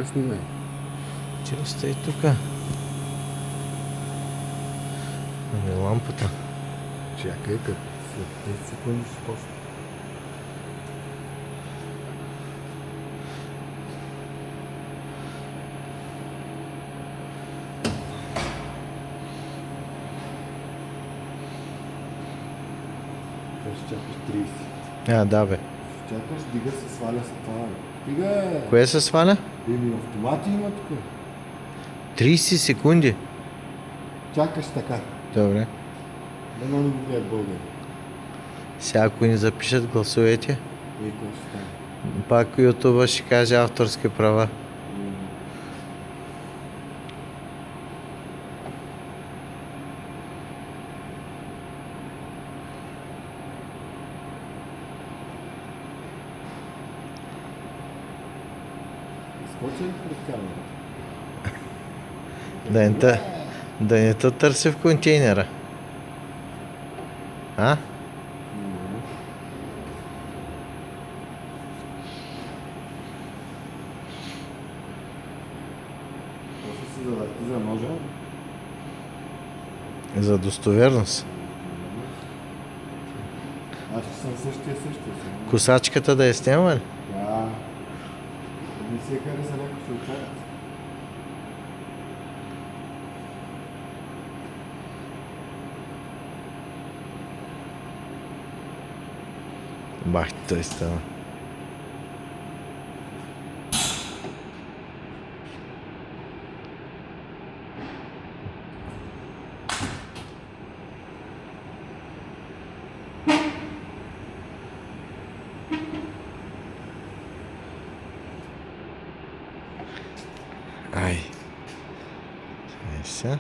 Тук снимай. Че стои тука? Ами лампата. Чакай, като след 10 секунди ще почне. Ще чакаш 30. Да бе. Чакаш, дига се, сваля се това. Стига! Кое се сваля? Еми, автомати има тук. 30 секунди. Чакаш така. Добре. Да не го гледат българи. Сега ако ни запишат гласовете, И кой ще стане? пак ютуба ще каже авторски права. Изкочи ли пред камерата? Да не те търси в контейнера. А? После се завърти за ножа. За достоверност. Аз ще съм същия. Косачката да я сняма ли? Да. Не се хареса някой швейцарец. Бах, той става. Ай. Сега.